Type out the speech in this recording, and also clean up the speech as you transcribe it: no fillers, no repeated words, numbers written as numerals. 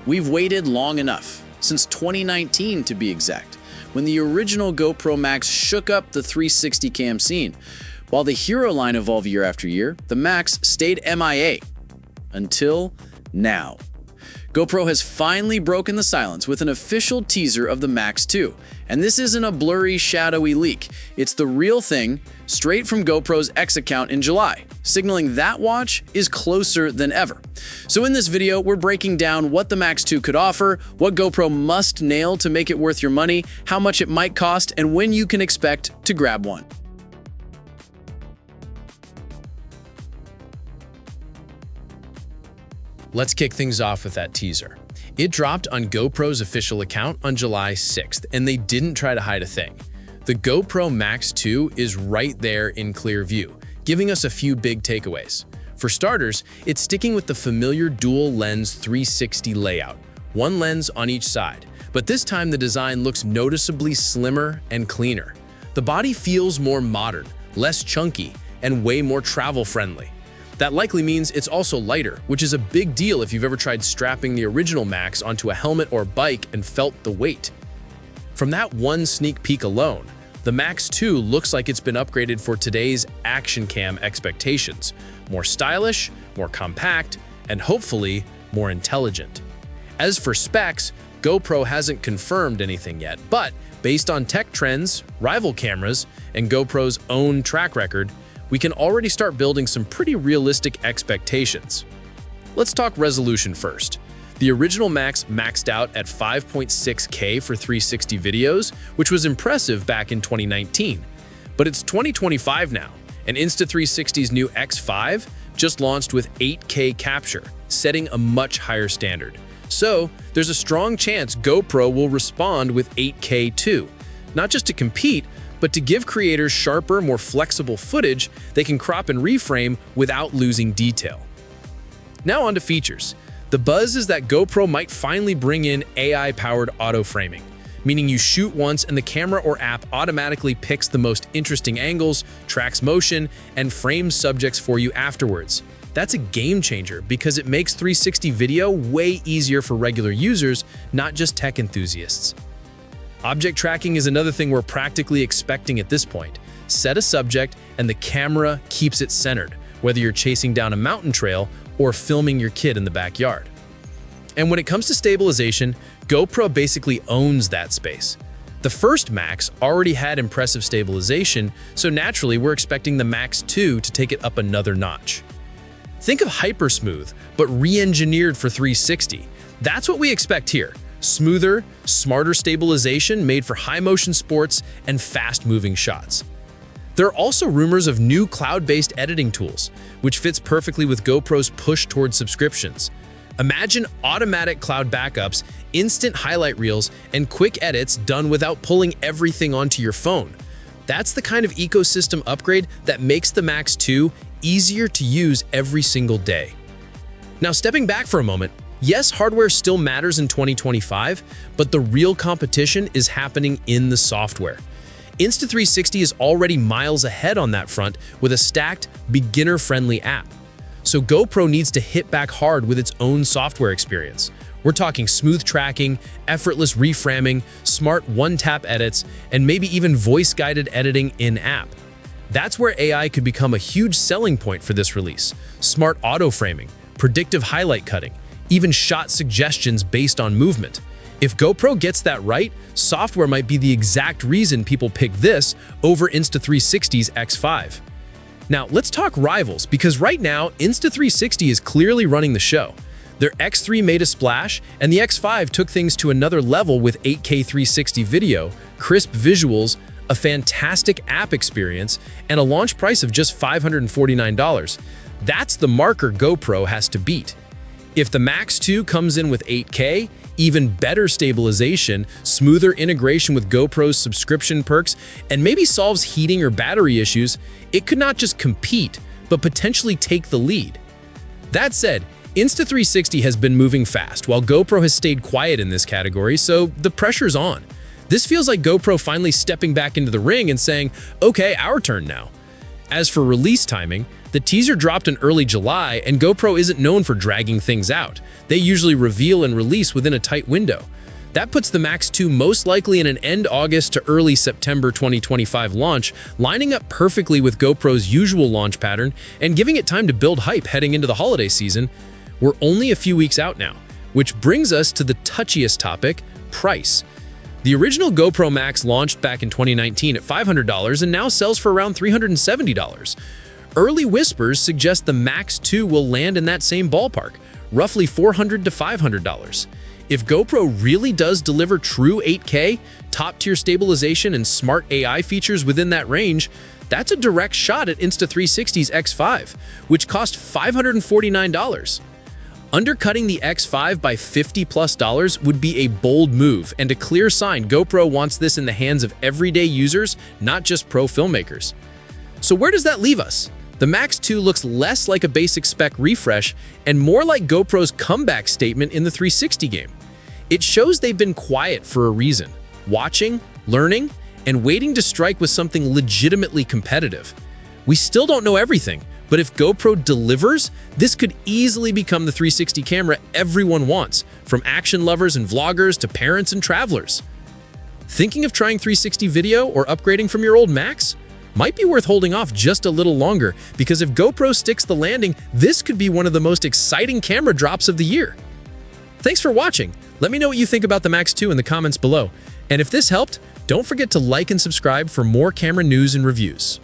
We've waited long enough, since 2019 to be exact, when the original GoPro Max shook up the 360 cam scene. While the Hero line evolved year after year, the Max stayed MIA. Until now. GoPro has finally broken the silence with an official teaser of the Max 2. And this isn't a blurry, shadowy leak. It's the real thing, straight from GoPro's X account in July, signaling that watch is closer than ever. So in this video, we're breaking down what the Max 2 could offer, what GoPro must nail to make it worth your money, how much it might cost, and when you can expect to grab one. Let's kick things off with that teaser. It dropped on GoPro's official account on July 6th, and they didn't try to hide a thing. The GoPro Max 2 is right there in clear view, giving us a few big takeaways. For starters, it's sticking with the familiar dual-lens 360 layout, one lens on each side, but this time the design looks noticeably slimmer and cleaner. The body feels more modern, less chunky, and way more travel-friendly. That likely means it's also lighter, which is a big deal if you've ever tried strapping the original Max onto a helmet or bike and felt the weight. From that one sneak peek alone, the Max 2 looks like it's been upgraded for today's action cam expectations. More stylish, more compact, and hopefully more intelligent. As for specs, GoPro hasn't confirmed anything yet, but based on tech trends, rival cameras, and GoPro's own track record, we can already start building some pretty realistic expectations. Let's talk resolution first. The original Max maxed out at 5.6K for 360 videos, which was impressive back in 2019. But it's 2025 now, and Insta360's new X5 just launched with 8K capture, setting a much higher standard. So there's a strong chance GoPro will respond with 8K too, not just to compete, but to give creators sharper, more flexible footage they can crop and reframe without losing detail. Now on to features. The buzz is that GoPro might finally bring in AI-powered auto-framing, meaning you shoot once and the camera or app automatically picks the most interesting angles, tracks motion, and frames subjects for you afterwards. That's a game changer because it makes 360 video way easier for regular users, not just tech enthusiasts. Object tracking is another thing we're practically expecting at this point. Set a subject and the camera keeps it centered, whether you're chasing down a mountain trail or filming your kid in the backyard. And when it comes to stabilization, GoPro basically owns that space. The first Max already had impressive stabilization, so naturally we're expecting the Max 2 to take it up another notch. Think of hypersmooth, but re-engineered for 360. That's what we expect here. Smoother, smarter stabilization made for high-motion sports and fast-moving shots. There are also rumors of new cloud-based editing tools, which fits perfectly with GoPro's push towards subscriptions. Imagine automatic cloud backups, instant highlight reels, and quick edits done without pulling everything onto your phone. That's the kind of ecosystem upgrade that makes the Max 2 easier to use every single day. Now, stepping back for a moment, yes, hardware still matters in 2025, but the real competition is happening in the software. Insta360 is already miles ahead on that front with a stacked, beginner-friendly app. So GoPro needs to hit back hard with its own software experience. We're talking smooth tracking, effortless reframing, smart one-tap edits, and maybe even voice-guided editing in-app. That's where AI could become a huge selling point for this release. Smart auto-framing, predictive highlight cutting, even shot suggestions based on movement. If GoPro gets that right, software might be the exact reason people pick this over Insta360's X5. Now, let's talk rivals, because right now, Insta360 is clearly running the show. Their X3 made a splash, and the X5 took things to another level with 8K 360 video, crisp visuals, a fantastic app experience, and a launch price of just $549. That's the marker GoPro has to beat. If the Max 2 comes in with 8K, even better stabilization, smoother integration with GoPro's subscription perks, and maybe solves heating or battery issues, it could not just compete, but potentially take the lead. That said, Insta360 has been moving fast, while GoPro has stayed quiet in this category, so the pressure's on. This feels like GoPro finally stepping back into the ring and saying, okay, our turn now. As for release timing, the teaser dropped in early July, and GoPro isn't known for dragging things out. They usually reveal and release within a tight window. That puts the Max 2 most likely in an end August to early September 2025 launch, lining up perfectly with GoPro's usual launch pattern and giving it time to build hype heading into the holiday season. We're only a few weeks out now, which brings us to the touchiest topic, price. The original GoPro Max launched back in 2019 at $500 and now sells for around $370. Early whispers suggest the Max 2 will land in that same ballpark, roughly $400 to $500. If GoPro really does deliver true 8K, top-tier stabilization, and smart AI features within that range, that's a direct shot at Insta360's X5, which cost $549. Undercutting the X5 by $50+ would be a bold move and a clear sign GoPro wants this in the hands of everyday users, not just pro filmmakers. So where does that leave us? The Max 2 looks less like a basic spec refresh and more like GoPro's comeback statement in the 360 game. It shows they've been quiet for a reason, watching, learning, and waiting to strike with something legitimately competitive. We still don't know everything, but if GoPro delivers, this could easily become the 360 camera everyone wants, from action lovers and vloggers to parents and travelers. Thinking of trying 360 video or upgrading from your old Max? Might be worth holding off just a little longer, because if GoPro sticks the landing, this could be one of the most exciting camera drops of the year. Thanks for watching. Let me know what you think about the Max 2 in the comments below. And if this helped, don't forget to like and subscribe for more camera news and reviews.